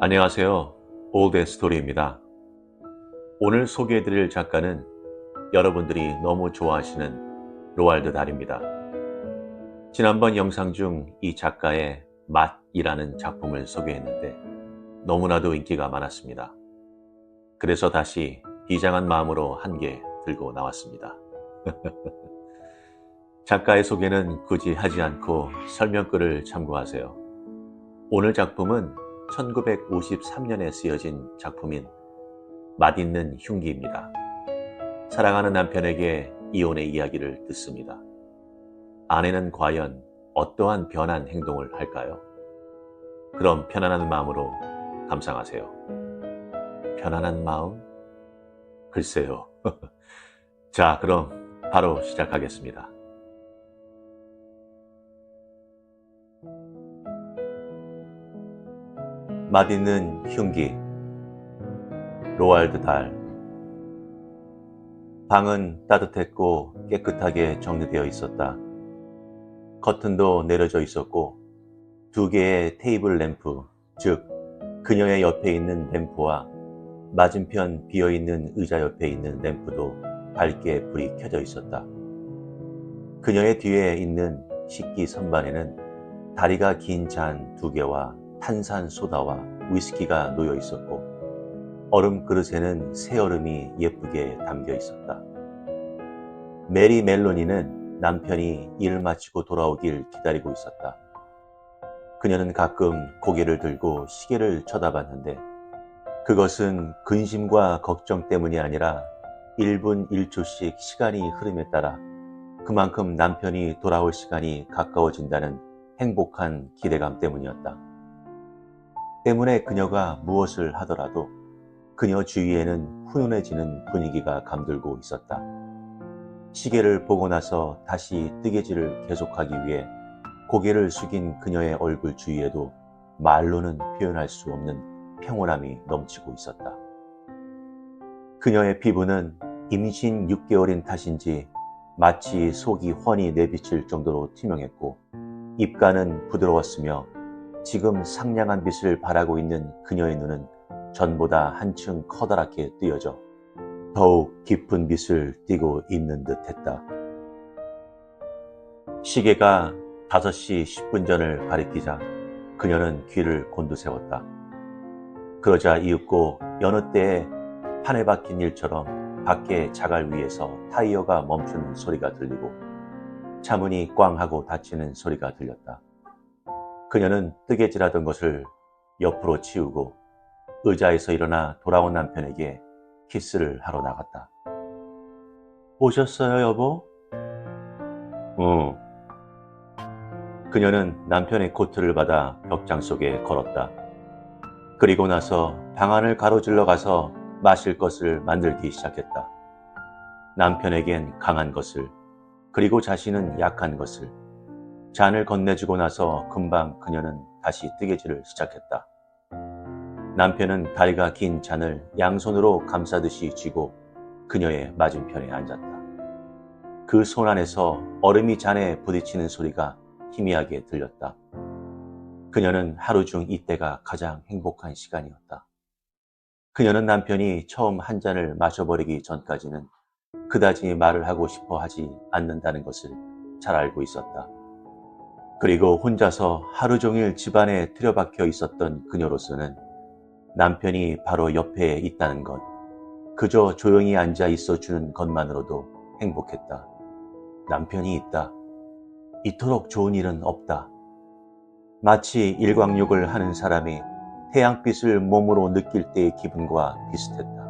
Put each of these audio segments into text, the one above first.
안녕하세요. 올드앤스토리입니다. 오늘 소개해드릴 작가는 여러분들이 너무 좋아하시는 로알드 달입니다. 지난번 영상 중 이 작가의 맛이라는 작품을 소개했는데 너무나도 인기가 많았습니다. 그래서 다시 비장한 마음으로 한 개 들고 나왔습니다. 작가의 소개는 굳이 하지 않고 설명글을 참고하세요. 오늘 작품은 1953년에 쓰여진 작품인 맛있는 흉기입니다. 사랑하는 남편에게 이혼의 이야기를 듣습니다. 아내는 과연 어떠한 변한 행동을 할까요? 그럼 편안한 마음으로 감상하세요. 편안한 마음? 글쎄요. 자, 그럼 바로 시작하겠습니다. 맛있는 흉기, 로알드 달. 방은 따뜻했고 깨끗하게 정리되어 있었다. 커튼도 내려져 있었고 2개의 테이블 램프, 즉 그녀의 옆에 있는 램프와 맞은편 비어있는 의자 옆에 있는 램프도 밝게 불이 켜져 있었다. 그녀의 뒤에 있는 식기 선반에는 다리가 긴 잔 2개와 탄산소다와 위스키가 놓여 있었고 얼음 그릇에는 새얼음이 예쁘게 담겨 있었다. 메리 멜로니는 남편이 일을 마치고 돌아오길 기다리고 있었다. 그녀는 가끔 고개를 들고 시계를 쳐다봤는데 그것은 근심과 걱정 때문이 아니라 1분 1초씩 시간이 흐름에 따라 그만큼 남편이 돌아올 시간이 가까워진다는 행복한 기대감 때문이었다. 때문에 그녀가 무엇을 하더라도 그녀 주위에는 훈훈해지는 분위기가 감돌고 있었다. 시계를 보고 나서 다시 뜨개질을 계속하기 위해 고개를 숙인 그녀의 얼굴 주위에도 말로는 표현할 수 없는 평온함이 넘치고 있었다. 그녀의 피부는 임신 6개월인 탓인지 마치 속이 훤히 내비칠 정도로 투명했고 입가는 부드러웠으며 지금 상냥한 빛을 발하고 있는 그녀의 눈은 전보다 한층 커다랗게 뜨여져 더욱 깊은 빛을 띠고 있는 듯 했다. 시계가 5시 10분 전을 가리키자 그녀는 귀를 곤두세웠다. 그러자 이윽고 여느 때에 판에 박힌 일처럼 밖에 자갈 위에서 타이어가 멈추는 소리가 들리고 차문이 꽝 하고 닫히는 소리가 들렸다. 그녀는 뜨개질하던 것을 옆으로 치우고 의자에서 일어나 돌아온 남편에게 키스를 하러 나갔다. 오셨어요, 여보? 응. 그녀는 남편의 코트를 받아 벽장 속에 걸었다. 그리고 나서 방 안을 가로질러 가서 마실 것을 만들기 시작했다. 남편에겐 강한 것을, 그리고 자신은 약한 것을. 잔을 건네주고 나서 금방 그녀는 다시 뜨개질을 시작했다. 남편은 다리가 긴 잔을 양손으로 감싸듯이 쥐고 그녀의 맞은편에 앉았다. 그 손 안에서 얼음이 잔에 부딪히는 소리가 희미하게 들렸다. 그녀는 하루 중 이때가 가장 행복한 시간이었다. 그녀는 남편이 처음 한 잔을 마셔버리기 전까지는 그다지 말을 하고 싶어 하지 않는다는 것을 잘 알고 있었다. 그리고 혼자서 하루 종일 집안에 틀어박혀 있었던 그녀로서는 남편이 바로 옆에 있다는 것, 그저 조용히 앉아 있어주는 것만으로도 행복했다. 남편이 있다. 이토록 좋은 일은 없다. 마치 일광욕을 하는 사람이 태양빛을 몸으로 느낄 때의 기분과 비슷했다.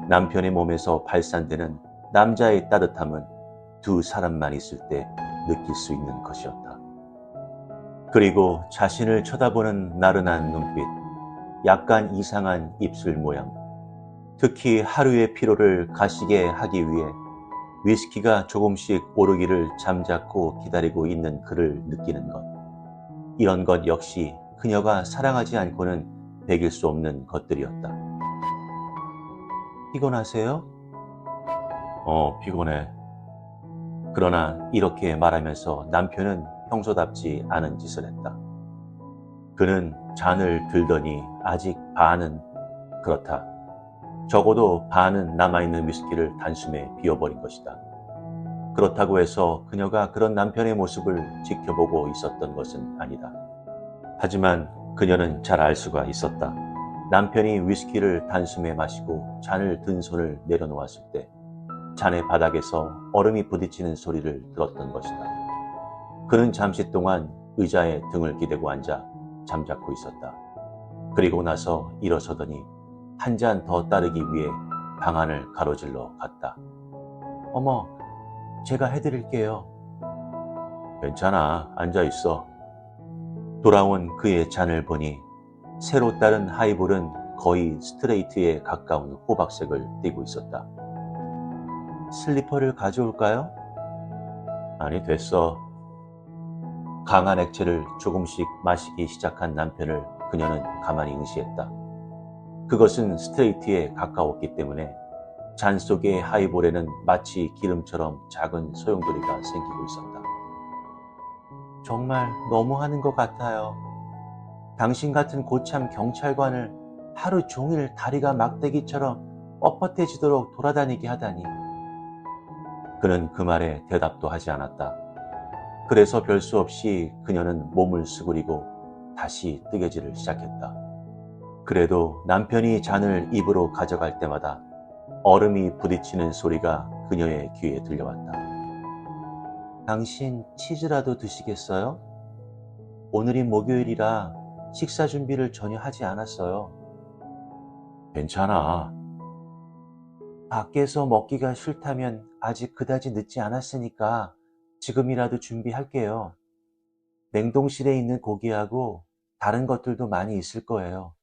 남편의 몸에서 발산되는 남자의 따뜻함은 2사람만 있을 때 느낄 수 있는 것이었다. 그리고 자신을 쳐다보는 나른한 눈빛, 약간 이상한 입술 모양, 특히 하루의 피로를 가시게 하기 위해 위스키가 조금씩 오르기를 잠자코 기다리고 있는 그를 느끼는 것. 이런 것 역시 그녀가 사랑하지 않고는 배길 수 없는 것들이었다. 피곤하세요? 피곤해. 그러나 이렇게 말하면서 남편은 평소답지 않은 짓을 했다. 그는 잔을 들더니 아직 반은, 그렇다. 적어도 반은 남아있는 위스키를 단숨에 비워버린 것이다. 그렇다고 해서 그녀가 그런 남편의 모습을 지켜보고 있었던 것은 아니다. 하지만 그녀는 잘 알 수가 있었다. 남편이 위스키를 단숨에 마시고 잔을 든 손을 내려놓았을 때 잔의 바닥에서 얼음이 부딪히는 소리를 들었던 것이다. 그는 잠시 동안 의자에 등을 기대고 앉아 잠자코 있었다. 그리고 나서 일어서더니 한 잔 더 따르기 위해 방 안을 가로질러 갔다. 어머, 제가 해드릴게요. 괜찮아, 앉아있어. 돌아온 그의 잔을 보니 새로 따른 하이볼은 거의 스트레이트에 가까운 호박색을 띠고 있었다. 슬리퍼를 가져올까요? 아니, 됐어. 강한 액체를 조금씩 마시기 시작한 남편을 그녀는 가만히 응시했다. 그것은 스트레이트에 가까웠기 때문에 잔 속의 하이볼에는 마치 기름처럼 작은 소용돌이가 생기고 있었다. 정말 너무하는 것 같아요. 당신 같은 고참 경찰관을 하루 종일 다리가 막대기처럼 뻣뻣해지도록 돌아다니게 하다니. 그는 그 말에 대답도 하지 않았다. 그래서 별 수 없이 그녀는 몸을 수그리고 다시 뜨개질을 시작했다. 그래도 남편이 잔을 입으로 가져갈 때마다 얼음이 부딪히는 소리가 그녀의 귀에 들려왔다. 당신 치즈라도 드시겠어요? 오늘이 목요일이라 식사 준비를 전혀 하지 않았어요. 괜찮아. 밖에서 먹기가 싫다면 아직 그다지 늦지 않았으니까 지금이라도 준비할게요. 냉동실에 있는 고기하고 다른 것들도 많이 있을 거예요.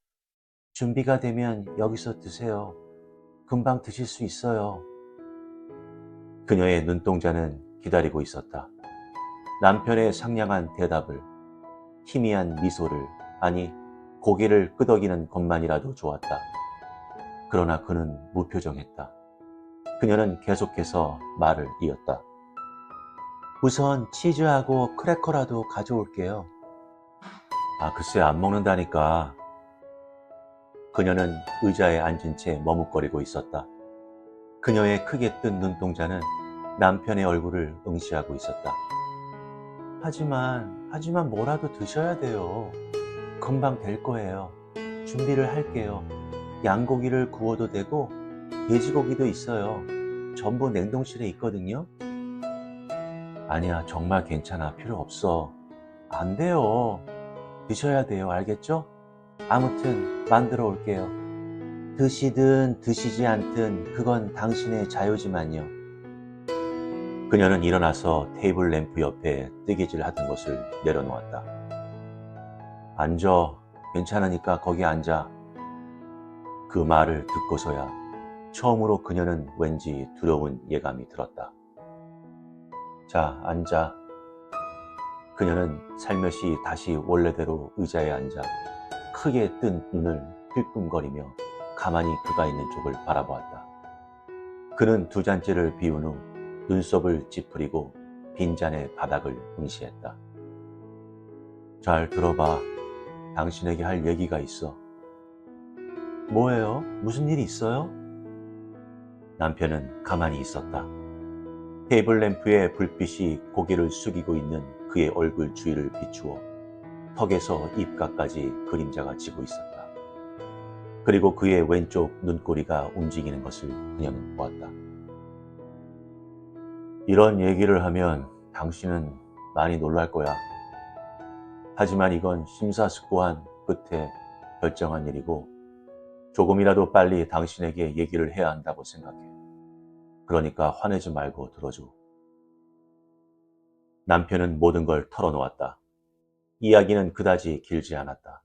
준비가 되면 여기서 드세요. 금방 드실 수 있어요. 그녀의 눈동자는 기다리고 있었다. 남편의 상냥한 대답을, 희미한 미소를, 아니 고개를 끄덕이는 것만이라도 좋았다. 그러나 그는 무표정했다. 그녀는 계속해서 말을 이었다. 우선 치즈하고 크래커라도 가져올게요. 아, 글쎄 안 먹는다니까. 그녀는 의자에 앉은 채 머뭇거리고 있었다. 그녀의 크게 뜬 눈동자는 남편의 얼굴을 응시하고 있었다. 하지만 뭐라도 드셔야 돼요. 금방 될 거예요. 준비를 할게요. 양고기를 구워도 되고 돼지고기도 있어요. 전부 냉동실에 있거든요. 아니야, 정말 괜찮아. 필요 없어. 안 돼요. 드셔야 돼요. 알겠죠? 아무튼 만들어 올게요. 드시든 드시지 않든 그건 당신의 자유지만요. 그녀는 일어나서 테이블 램프 옆에 뜨개질 하던 것을 내려놓았다. 앉아. 괜찮으니까 거기 앉아. 그 말을 듣고서야 처음으로 그녀는 왠지 두려운 예감이 들었다. 자, 앉아. 그녀는 살며시 다시 원래대로 의자에 앉아 크게 뜬 눈을 힐끔거리며 가만히 그가 있는 쪽을 바라보았다. 그는 두 잔째를 비운 후 눈썹을 찌푸리고 빈잔의 바닥을 응시했다. 잘 들어봐. 당신에게 할 얘기가 있어. 뭐예요? 무슨 일이 있어요? 남편은 가만히 있었다. 테이블 램프의 불빛이 고개를 숙이고 있는 그의 얼굴 주위를 비추어 턱에서 입가까지 그림자가 지고 있었다. 그리고 그의 왼쪽 눈꼬리가 움직이는 것을 그녀는 보았다. 이런 얘기를 하면 당신은 많이 놀랄 거야. 하지만 이건 심사숙고한 끝에 결정한 일이고 조금이라도 빨리 당신에게 얘기를 해야 한다고 생각해. 그러니까 화내지 말고 들어줘. 남편은 모든 걸 털어놓았다. 이야기는 그다지 길지 않았다.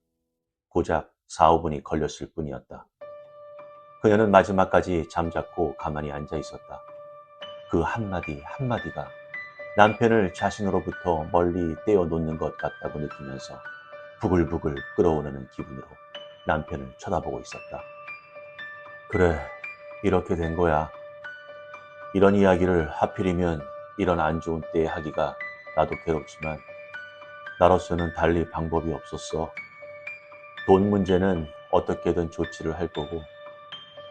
고작 4, 5분이 걸렸을 뿐이었다. 그녀는 마지막까지 잠자코 가만히 앉아 있었다. 그 한마디 한마디가 남편을 자신으로부터 멀리 떼어놓는 것 같다고 느끼면서 부글부글 끓어오르는 기분으로 남편을 쳐다보고 있었다. 그래, 이렇게 된 거야. 이런 이야기를 하필이면 이런 안 좋은 때에 하기가 나도 괴롭지만 나로서는 달리 방법이 없었어. 돈 문제는 어떻게든 조치를 할 거고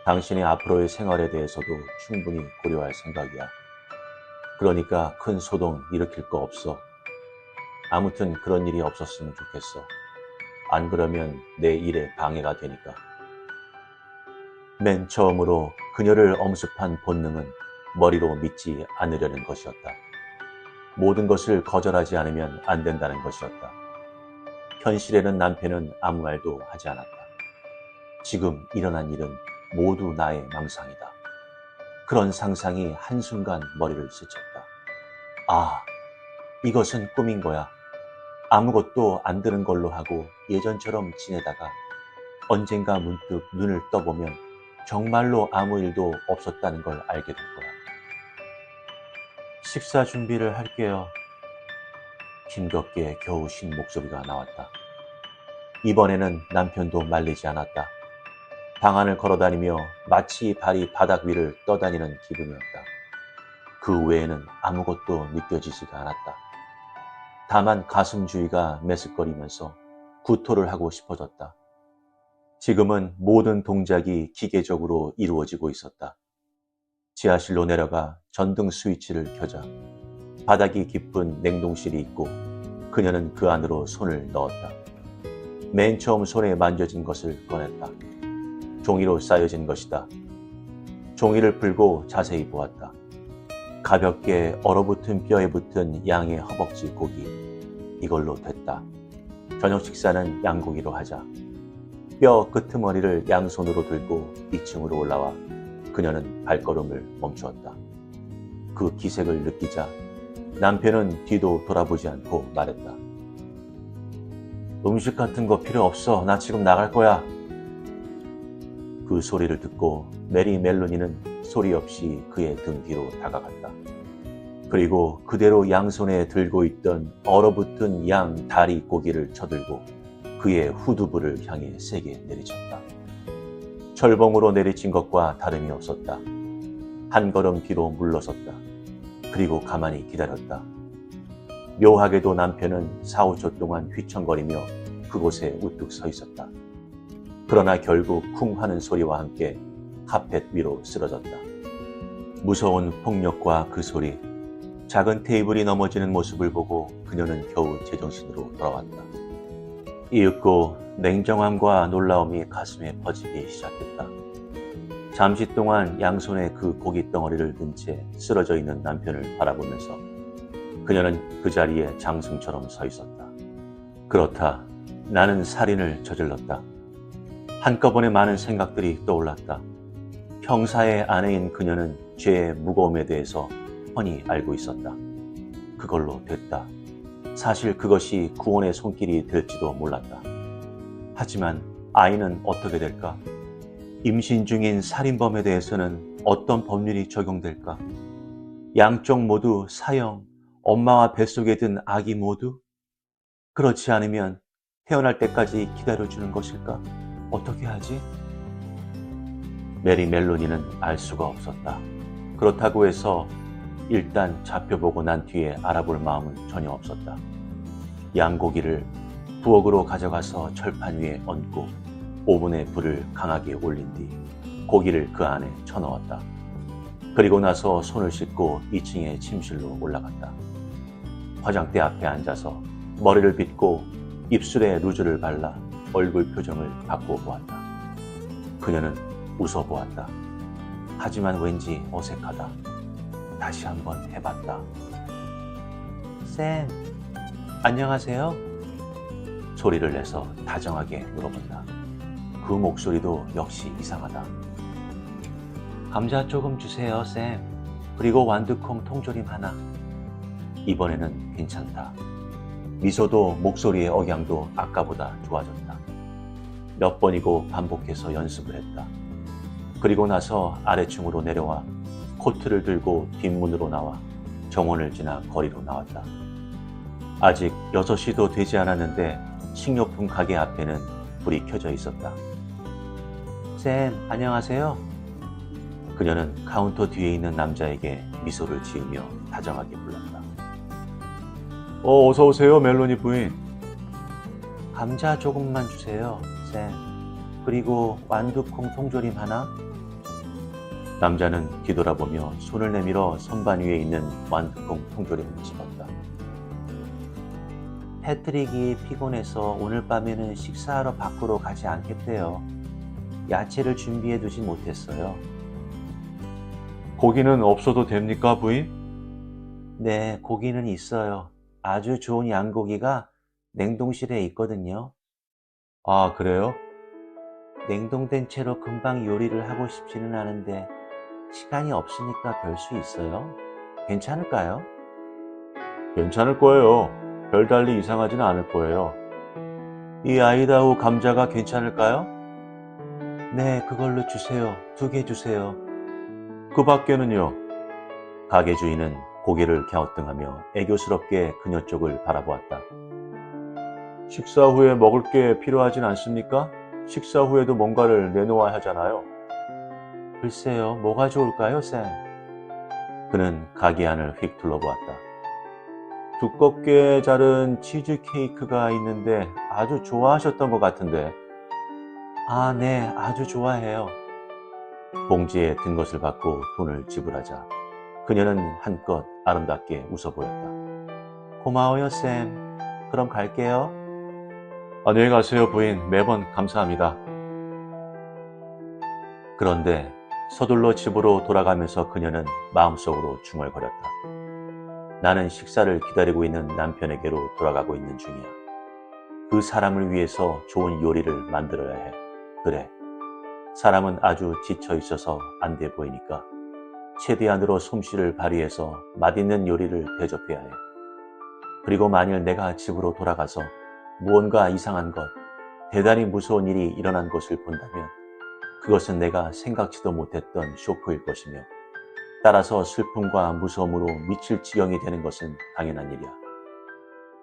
당신의 앞으로의 생활에 대해서도 충분히 고려할 생각이야. 그러니까 큰 소동 일으킬 거 없어. 아무튼 그런 일이 없었으면 좋겠어. 안 그러면 내 일에 방해가 되니까. 맨 처음으로 그녀를 엄습한 본능은 머리로 믿지 않으려는 것이었다. 모든 것을 거절하지 않으면 안 된다는 것이었다. 현실에는 남편은 아무 말도 하지 않았다. 지금 일어난 일은 모두 나의 망상이다. 그런 상상이 한순간 머리를 스쳤다. 아, 이것은 꿈인 거야. 아무것도 안 드는 걸로 하고 예전처럼 지내다가 언젠가 문득 눈을 떠보면 정말로 아무 일도 없었다는 걸 알게 될 거야. 식사 준비를 할게요. 힘겹게 겨우 쉰 목소리가 나왔다. 이번에는 남편도 말리지 않았다. 방안을 걸어다니며 마치 발이 바닥 위를 떠다니는 기분이었다. 그 외에는 아무것도 느껴지지가 않았다. 다만 가슴 주위가 메스꺼리면서 구토를 하고 싶어졌다. 지금은 모든 동작이 기계적으로 이루어지고 있었다. 지하실로 내려가 전등 스위치를 켜자 바닥이 깊은 냉동실이 있고 그녀는 그 안으로 손을 넣었다. 맨 처음 손에 만져진 것을 꺼냈다. 종이로 쌓여진 것이다. 종이를 풀고 자세히 보았다. 가볍게 얼어붙은 뼈에 붙은 양의 허벅지 고기. 이걸로 됐다. 저녁 식사는 양고기로 하자. 뼈 끄트머리를 양손으로 들고 2층으로 올라와 그녀는 발걸음을 멈추었다. 그 기색을 느끼자 남편은 뒤도 돌아보지 않고 말했다. 음식 같은 거 필요 없어. 나 지금 나갈 거야. 그 소리를 듣고 메리 멜로니는 소리 없이 그의 등 뒤로 다가갔다. 그리고 그대로 양손에 들고 있던 얼어붙은 양 다리 고기를 쳐들고 그의 후두부를 향해 세게 내리쳤다. 철봉으로 내리친 것과 다름이 없었다. 한 걸음 뒤로 물러섰다. 그리고 가만히 기다렸다. 묘하게도 남편은 4, 5초 동안 휘청거리며 그곳에 우뚝 서 있었다. 그러나 결국 쿵 하는 소리와 함께 카펫 위로 쓰러졌다. 무서운 폭력과 그 소리, 작은 테이블이 넘어지는 모습을 보고 그녀는 겨우 제정신으로 돌아왔다. 이윽고 냉정함과 놀라움이 가슴에 퍼지기 시작했다. 잠시 동안 양손에 그 고기 덩어리를 든 채 쓰러져 있는 남편을 바라보면서 그녀는 그 자리에 장승처럼 서 있었다. 그렇다. 나는 살인을 저질렀다. 한꺼번에 많은 생각들이 떠올랐다. 형사의 아내인 그녀는 죄의 무거움에 대해서 훤히 알고 있었다. 그걸로 됐다. 사실 그것이 구원의 손길이 될지도 몰랐다. 하지만 아이는 어떻게 될까? 임신 중인 살인범에 대해서는 어떤 법률이 적용될까? 양쪽 모두 사형, 엄마와 뱃속에 든 아기 모두? 그렇지 않으면 태어날 때까지 기다려주는 것일까? 어떻게 하지? 메리 멜로니는 알 수가 없었다. 그렇다고 해서 일단 잡혀보고 난 뒤에 알아볼 마음은 전혀 없었다. 양고기를 부엌으로 가져가서 철판 위에 얹고 오븐에 불을 강하게 올린 뒤 고기를 그 안에 쳐넣었다. 그리고 나서 손을 씻고 2층의 침실로 올라갔다. 화장대 앞에 앉아서 머리를 빗고 입술에 루즈를 발라 얼굴 표정을 바꿔보았다. 그녀는 웃어보았다. 하지만 왠지 어색하다. 다시 한번 해봤다. 쌤, 안녕하세요? 소리를 내서 다정하게 물어본다. 그 목소리도 역시 이상하다. 감자 조금 주세요, 쌤. 그리고 완두콩 통조림 하나. 이번에는 괜찮다. 미소도 목소리의 억양도 아까보다 좋아졌다. 몇 번이고 반복해서 연습을 했다. 그리고 나서 아래층으로 내려와 코트를 들고 뒷문으로 나와 정원을 지나 거리로 나왔다. 아직 6시도 되지 않았는데 식료품 가게 앞에는 불이 켜져 있었다. 쌤, 안녕하세요? 그녀는 카운터 뒤에 있는 남자에게 미소를 지으며 다정하게 불렀다. 어서 오세요, 멜로니 부인. 감자 조금만 주세요, 쌤. 그리고 완두콩 통조림 하나? 남자는 뒤돌아보며 손을 내밀어 선반 위에 있는 완두콩 통조림을 집었다. 패트릭이 피곤해서 오늘 밤에는 식사하러 밖으로 가지 않겠대요. 야채를 준비해 두진 못했어요. 고기는 없어도 됩니까, 부인? 네, 고기는 있어요. 아주 좋은 양고기가 냉동실에 있거든요. 아, 그래요? 냉동된 채로 금방 요리를 하고 싶지는 않은데 시간이 없으니까 별 수 있어요. 괜찮을까요? 괜찮을 거예요. 별달리 이상하지는 않을 거예요. 이 아이다호 감자가 괜찮을까요? 네, 그걸로 주세요. 2개 주세요. 그 밖에는요? 가게 주인은 고개를 갸우뚱하며 애교스럽게 그녀 쪽을 바라보았다. 식사 후에 먹을 게 필요하진 않습니까? 식사 후에도 뭔가를 내놓아야 하잖아요. 글쎄요, 뭐가 좋을까요, 쌤? 그는 가게 안을 휙 둘러보았다. 두껍게 자른 치즈 케이크가 있는데 아주 좋아하셨던 것 같은데. 아, 네, 아주 좋아해요. 봉지에 든 것을 받고 돈을 지불하자 그녀는 한껏 아름답게 웃어 보였다. 고마워요, 쌤. 그럼 갈게요. 안녕히 가세요, 부인. 매번 감사합니다. 그런데 서둘러 집으로 돌아가면서 그녀는 마음속으로 중얼거렸다. 나는 식사를 기다리고 있는 남편에게로 돌아가고 있는 중이야. 그 사람을 위해서 좋은 요리를 만들어야 해. 그래, 사람은 아주 지쳐 있어서 안 돼 보이니까 최대한으로 솜씨를 발휘해서 맛있는 요리를 대접해야 해. 그리고 만일 내가 집으로 돌아가서 무언가 이상한 것, 대단히 무서운 일이 일어난 것을 본다면 그것은 내가 생각지도 못했던 쇼크일 것이며 따라서 슬픔과 무서움으로 미칠 지경이 되는 것은 당연한 일이야.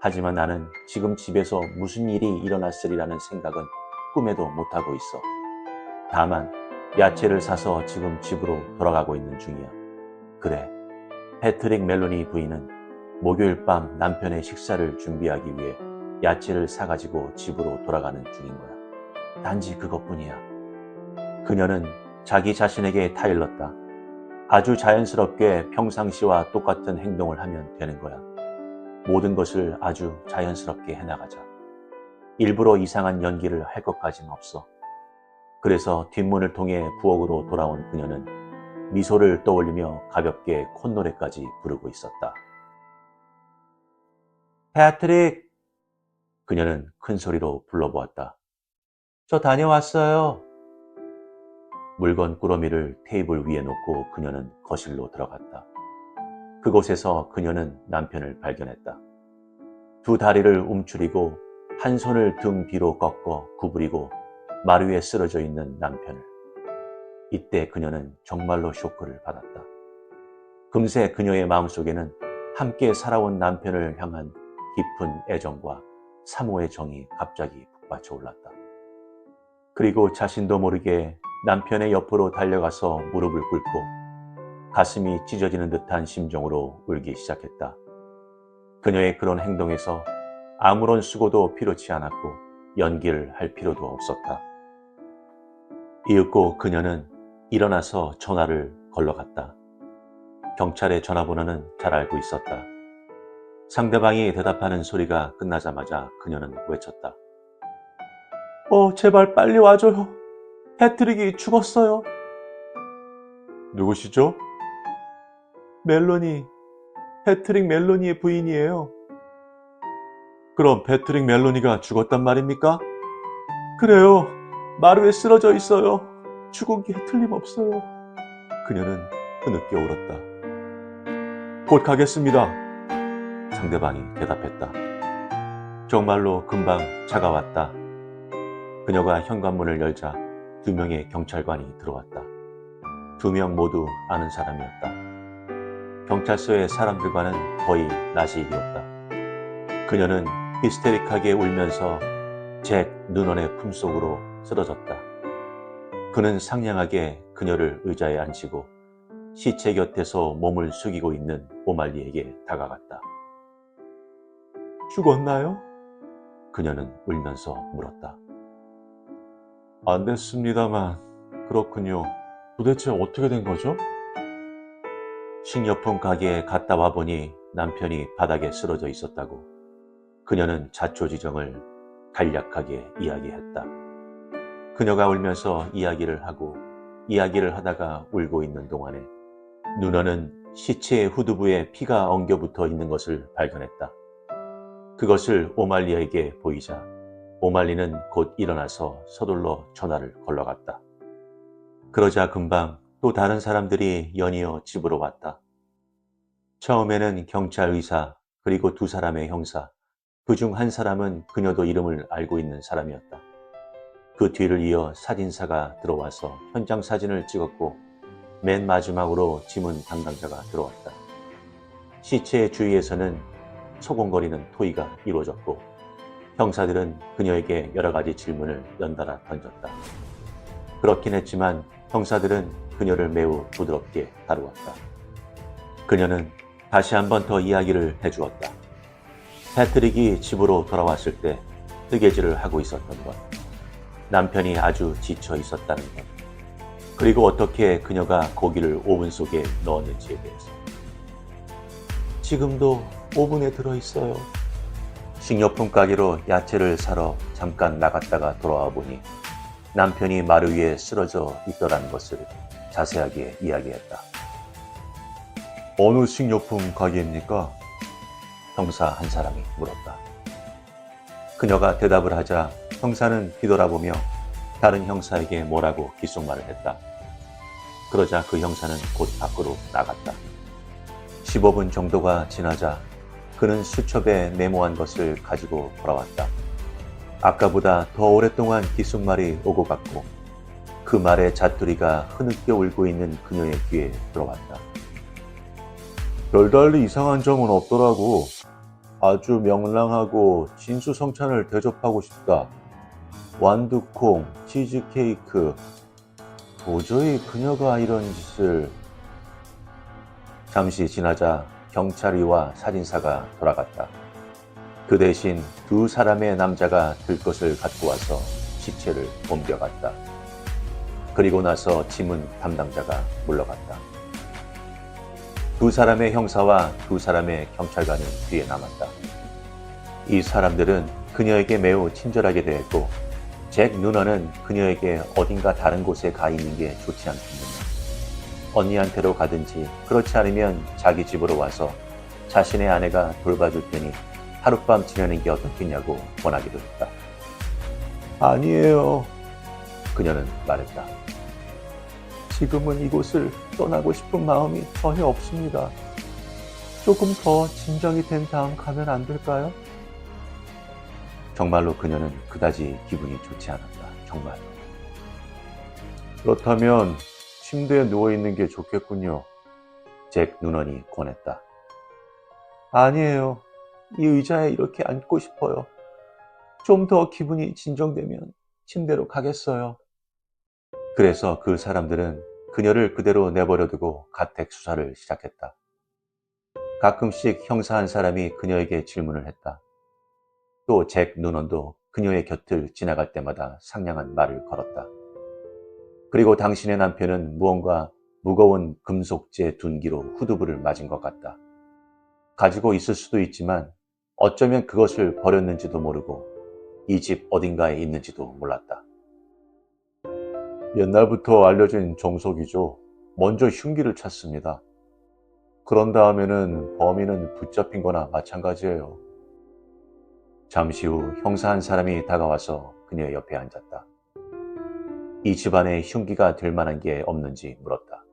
하지만 나는 지금 집에서 무슨 일이 일어났으리라는 생각은 꿈에도 못하고 있어. 다만 야채를 사서 지금 집으로 돌아가고 있는 중이야. 그래, 패트릭 멜로니 부인은 목요일 밤 남편의 식사를 준비하기 위해 야채를 사가지고 집으로 돌아가는 중인 거야. 단지 그것뿐이야. 그녀는 자기 자신에게 타일렀다. 아주 자연스럽게 평상시와 똑같은 행동을 하면 되는 거야. 모든 것을 아주 자연스럽게 해나가자. 일부러 이상한 연기를 할 것까진 없어. 그래서 뒷문을 통해 부엌으로 돌아온 그녀는 미소를 떠올리며 가볍게 콧노래까지 부르고 있었다. 패트릭! 그녀는 큰 소리로 불러보았다. 저 다녀왔어요. 물건 꾸러미를 테이블 위에 놓고 그녀는 거실로 들어갔다. 그곳에서 그녀는 남편을 발견했다. 2 다리를 움츠리고 한 손을 등 뒤로 꺾어 구부리고 마루 위에 쓰러져 있는 남편을. 이때 그녀는 정말로 쇼크를 받았다. 금세 그녀의 마음속에는 함께 살아온 남편을 향한 깊은 애정과 사모의 정이 갑자기 북받쳐 올랐다. 그리고 자신도 모르게 남편의 옆으로 달려가서 무릎을 꿇고 가슴이 찢어지는 듯한 심정으로 울기 시작했다. 그녀의 그런 행동에서 아무런 수고도 필요치 않았고 연기를 할 필요도 없었다. 이윽고 그녀는 일어나서 전화를 걸러갔다. 경찰의 전화번호는 잘 알고 있었다. 상대방이 대답하는 소리가 끝나자마자 그녀는 외쳤다. 제발 빨리 와줘요. 패트릭이 죽었어요. 누구시죠? 멜로니, 패트릭 멜로니의 부인이에요. 그럼 패트릭 멜로니가 죽었단 말입니까? 그래요. 마루에 쓰러져 있어요. 죽은 게 틀림없어요. 그녀는 흐느껴 울었다. 곧 가겠습니다. 상대방이 대답했다. 정말로 금방 차가 왔다. 그녀가 현관문을 열자 2명의 경찰관이 들어왔다. 2명 모두 아는 사람이었다. 경찰서의 사람들과는 거의 낯이 익었다. 그녀는 히스테릭하게 울면서 잭 눈원의 품속으로 쓰러졌다. 그는 상냥하게 그녀를 의자에 앉히고 시체 곁에서 몸을 숙이고 있는 오말리에게 다가갔다. 죽었나요? 그녀는 울면서 물었다. 안 됐습니다만, 그렇군요. 도대체 어떻게 된 거죠? 식료품 가게에 갔다 와보니 남편이 바닥에 쓰러져 있었다고. 그녀는 자초지정을 간략하게 이야기했다. 그녀가 울면서 이야기를 하고 이야기를 하다가 울고 있는 동안에 누나는 시체의 후두부에 피가 엉겨붙어 있는 것을 발견했다. 그것을 오말리에게 보이자 오말리는 곧 일어나서 서둘러 전화를 걸러갔다. 그러자 금방 또 다른 사람들이 연이어 집으로 왔다. 처음에는 경찰 의사 그리고 두 사람의 형사, 그중 한 사람은 그녀도 이름을 알고 있는 사람이었다. 그 뒤를 이어 사진사가 들어와서 현장 사진을 찍었고 맨 마지막으로 지문 담당자가 들어왔다. 시체의 주위에서는 소곤거리는 토의가 이루어졌고 형사들은 그녀에게 여러 가지 질문을 연달아 던졌다. 그렇긴 했지만 형사들은 그녀를 매우 부드럽게 다루었다. 그녀는 다시 한 번 더 이야기를 해주었다. 패트릭이 집으로 돌아왔을 때 뜨개질을 하고 있었던 것, 남편이 아주 지쳐 있었다는 것, 그리고 어떻게 그녀가 고기를 오븐 속에 넣었는지에 대해서. 지금도 오븐에 들어있어요. 식료품 가게로 야채를 사러 잠깐 나갔다가 돌아와 보니 남편이 마루 위에 쓰러져 있더라는 것을 자세하게 이야기했다. 어느 식료품 가게입니까? 형사 한 사람이 물었다. 그녀가 대답을 하자 형사는 뒤돌아보며 다른 형사에게 뭐라고 귓속말을 했다. 그러자 그 형사는 곧 밖으로 나갔다. 15분 정도가 지나자 그는 수첩에 메모한 것을 가지고 돌아왔다. 아까보다 더 오랫동안 귓속말이 오고 갔고 그 말의 자투리가 흐느껴 울고 있는 그녀의 귀에 들어왔다. 별달리 이상한 점은 없더라고. 아주 명랑하고 진수성찬을 대접하고 싶다. 완두콩, 치즈케이크. 도저히 그녀가 이런 짓을... 잠시 지나자 경찰이와 사진사가 돌아갔다. 그 대신 두 사람의 남자가 들 것을 갖고 와서 시체를 옮겨갔다. 그리고 나서 지문 담당자가 물러갔다. 두 사람의 형사와 두 사람의 경찰관은 뒤에 남았다. 이 사람들은 그녀에게 매우 친절하게 대했고 잭 누너는 그녀에게 어딘가 다른 곳에 가 있는 게 좋지 않겠느냐. 언니한테로 가든지 그렇지 않으면 자기 집으로 와서 자신의 아내가 돌봐줄 테니 하룻밤 지내는 게 어떻겠냐고 권하기도 했다. 아니에요. 그녀는 말했다. 지금은 이곳을 떠나고 싶은 마음이 전혀 없습니다. 조금 더 진정이 된 다음 가면 안 될까요? 정말로 그녀는 그다지 기분이 좋지 않았다. 정말로. 그렇다면 침대에 누워있는 게 좋겠군요. 잭 누넌이 권했다. 아니에요. 이 의자에 이렇게 앉고 싶어요. 좀 더 기분이 진정되면 침대로 가겠어요. 그래서 그 사람들은 그녀를 그대로 내버려두고 가택 수사를 시작했다. 가끔씩 형사 한 사람이 그녀에게 질문을 했다. 또 잭 누넌도 그녀의 곁을 지나갈 때마다 상냥한 말을 걸었다. 그리고 당신의 남편은 무언가 무거운 금속재 둔기로 후두부를 맞은 것 같다. 가지고 있을 수도 있지만 어쩌면 그것을 버렸는지도 모르고 이 집 어딘가에 있는지도 몰랐다. 옛날부터 알려진 정석이죠. 먼저 흉기를 찾습니다. 그런 다음에는 범인은 붙잡힌 거나 마찬가지예요. 잠시 후 형사 한 사람이 다가와서 그녀의 옆에 앉았다. 이 집안에 흉기가 될 만한 게 없는지 물었다.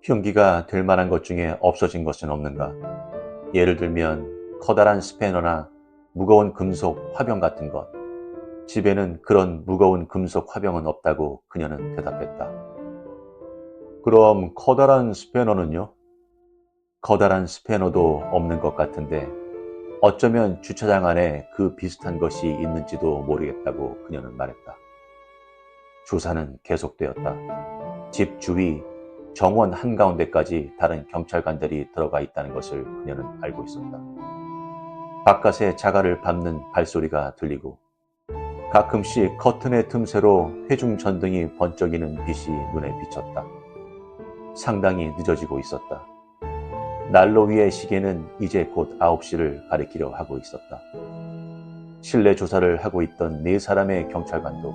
흉기가 될 만한 것 중에 없어진 것은 없는가? 예를 들면 커다란 스패너나 무거운 금속 화병 같은 것. 집에는 그런 무거운 금속 화병은 없다고 그녀는 대답했다. 그럼 커다란 스패너는요? 커다란 스패너도 없는 것 같은데 어쩌면 주차장 안에 그 비슷한 것이 있는지도 모르겠다고 그녀는 말했다. 조사는 계속되었다. 집 주위 정원 한가운데까지 다른 경찰관들이 들어가 있다는 것을 그녀는 알고 있었다. 바깥에 자갈을 밟는 발소리가 들리고 가끔씩 커튼의 틈새로 회중 전등이 번쩍이는 빛이 눈에 비쳤다. 상당히 늦어지고 있었다. 난로 위의 시계는 이제 곧 9시를 가리키려 하고 있었다. 실내 조사를 하고 있던 네 사람의 경찰관도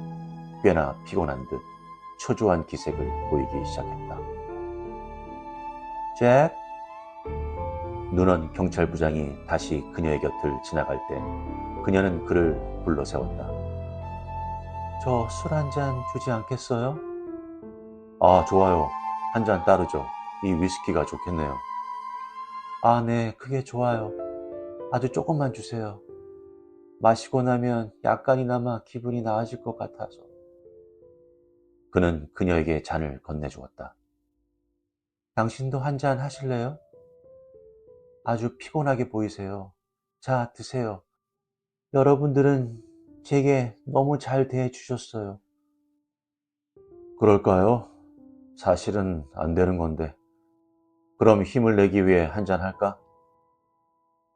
꽤나 피곤한 듯 초조한 기색을 보이기 시작했다. 잭? 눈원 경찰부장이 다시 그녀의 곁을 지나갈 때 그녀는 그를 불러 세웠다. 저 술 한 잔 주지 않겠어요? 아, 좋아요. 한 잔 따르죠. 이 위스키가 좋겠네요. 아, 네, 그게 좋아요. 아주 조금만 주세요. 마시고 나면 약간이나마 기분이 나아질 것 같아서. 그는 그녀에게 잔을 건네주었다. 당신도 한 잔 하실래요? 아주 피곤하게 보이세요. 자, 드세요. 여러분들은 제게 너무 잘 대해주셨어요. 그럴까요? 사실은 안 되는 건데. 그럼 힘을 내기 위해 한 잔 할까?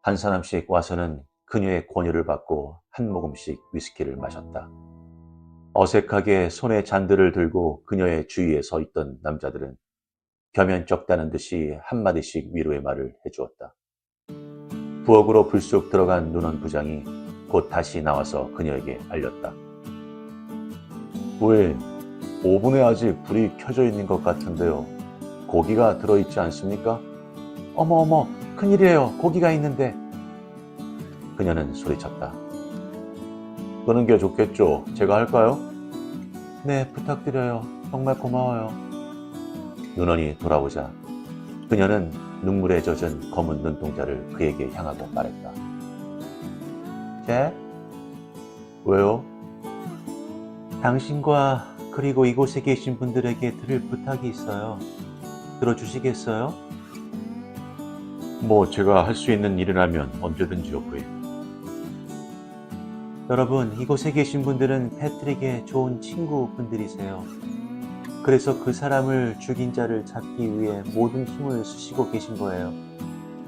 한 사람씩 와서는 그녀의 권유를 받고 한 모금씩 위스키를 마셨다. 어색하게 손에 잔들을 들고 그녀의 주위에 서 있던 남자들은 겸연쩍다는 듯이 한마디씩 위로의 말을 해주었다. 부엌으로 불쑥 들어간 눈원 부장이 곧 다시 나와서 그녀에게 알렸다. 부인, 오븐에 아직 불이 켜져 있는 것 같은데요. 고기가 들어있지 않습니까? 어머, 큰일이에요. 고기가 있는데. 그녀는 소리쳤다. 끄는 게 좋겠죠. 제가 할까요? 네, 부탁드려요. 정말 고마워요. 눈원이 돌아오자 그녀는 눈물에 젖은 검은 눈동자를 그에게 향하고 말했다. 잭? 왜요? 당신과 그리고 이곳에 계신 분들에게 드릴 부탁이 있어요. 들어주시겠어요? 뭐 제가 할 수 있는 일이라면 언제든지요, 부인. 여러분, 이곳에 계신 분들은 패트릭의 좋은 친구분들이세요. 그래서 그 사람을 죽인 자를 잡기 위해 모든 힘을 쓰시고 계신 거예요.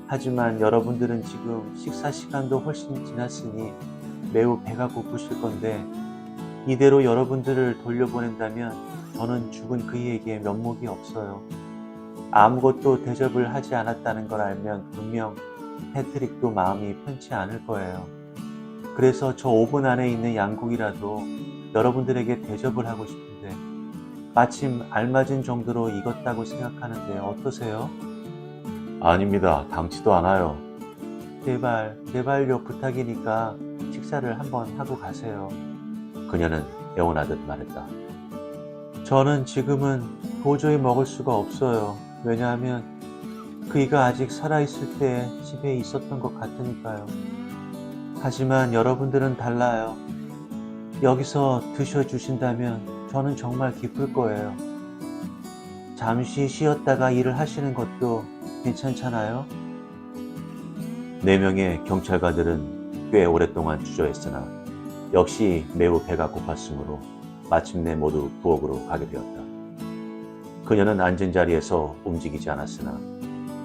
하지만 여러분들은 지금 식사 시간도 훨씬 지났으니 매우 배가 고프실 건데 이대로 여러분들을 돌려보낸다면 저는 죽은 그이에게 면목이 없어요. 아무것도 대접을 하지 않았다는 걸 알면 분명 패트릭도 마음이 편치 않을 거예요. 그래서 저 오븐 안에 있는 양고기라도 여러분들에게 대접을 하고 싶은데 마침 알맞은 정도로 익었다고 생각하는데 어떠세요? 아닙니다. 당치도 않아요. 제발요 부탁이니까 식사를 한번 하고 가세요. 그녀는 애원하듯 말했다. 저는 지금은 도저히 먹을 수가 없어요. 왜냐하면 그이가 아직 살아있을 때 집에 있었던 것 같으니까요. 하지만 여러분들은 달라요. 여기서 드셔주신다면 저는 정말 기쁠 거예요. 잠시 쉬었다가 일을 하시는 것도 괜찮잖아요? 4명의 경찰관들은 꽤 오랫동안 주저했으나 역시 매우 배가 고팠으므로 마침내 모두 부엌으로 가게 되었다. 그녀는 앉은 자리에서 움직이지 않았으나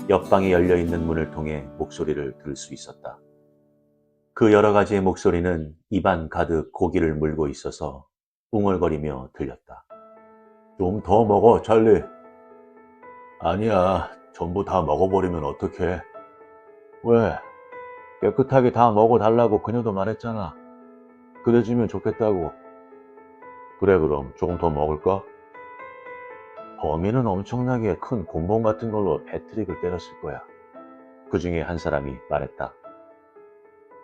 옆방에 열려있는 문을 통해 목소리를 들을 수 있었다. 그 여러 가지의 목소리는 입안 가득 고기를 물고 있어서 웅얼거리며 들렸다. 좀 더 먹어, 찰리. 아니야, 전부 다 먹어버리면 어떡해. 왜? 깨끗하게 다 먹어달라고 그녀도 말했잖아. 그래주면 좋겠다고. 그래, 그럼 조금 더 먹을까? 범인은 엄청나게 큰 곤봉 같은 걸로 패트릭을 때렸을 거야. 그 중에 한 사람이 말했다.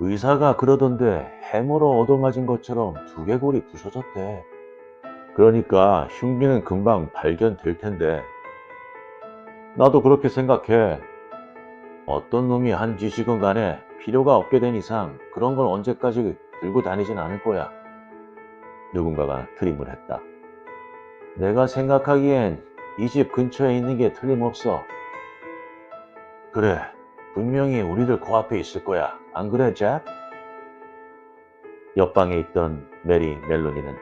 의사가 그러던데 해머로 얻어맞은 것처럼 두개골이 부서졌대. 그러니까 흉기는 금방 발견될 텐데. 나도 그렇게 생각해. 어떤 놈이 한 짓이건 간에 필요가 없게 된 이상 그런 걸 언제까지 들고 다니진 않을 거야. 누군가가 트림을 했다. 내가 생각하기엔 이 집 근처에 있는 게 틀림없어. 그래, 분명히 우리들 코앞에 있을 거야. 안 그래, 잭? 옆방에 있던 메리 멜로니는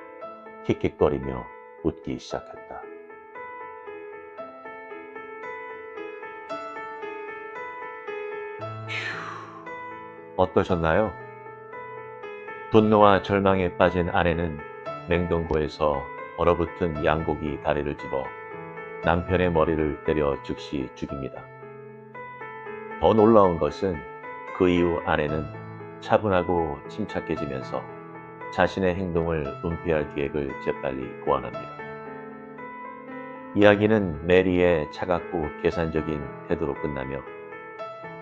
킥킥거리며 웃기 시작했다. 어떠셨나요? 분노와 절망에 빠진 아내는 냉동고에서 얼어붙은 양고기 다리를 집어 남편의 머리를 때려 즉시 죽입니다. 더 놀라운 것은 그 이후 아내는 차분하고 침착해지면서 자신의 행동을 은폐할 계획을 재빨리 고안합니다. 이야기는 메리의 차갑고 계산적인 태도로 끝나며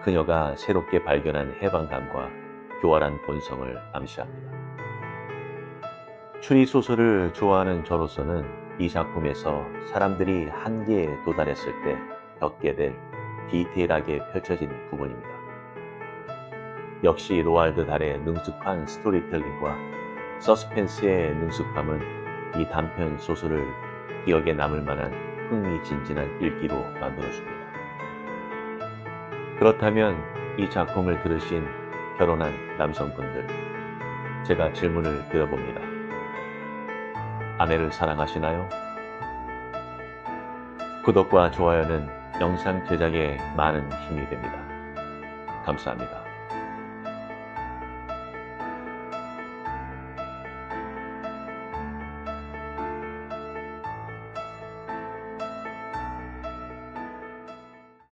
그녀가 새롭게 발견한 해방감과 교활한 본성을 암시합니다. 추리소설을 좋아하는 저로서는 이 작품에서 사람들이 한계에 도달했을 때 겪게 될 디테일하게 펼쳐진 부분입니다. 역시 로알드 달의 능숙한 스토리텔링과 서스펜스의 능숙함은 이 단편 소설을 기억에 남을 만한 흥미진진한 읽기로 만들어줍니다. 그렇다면 이 작품을 들으신 결혼한 남성분들, 제가 질문을 드려봅니다. 아내를 사랑하시나요? 구독과 좋아요는 영상 제작에 많은 힘이 됩니다. 감사합니다.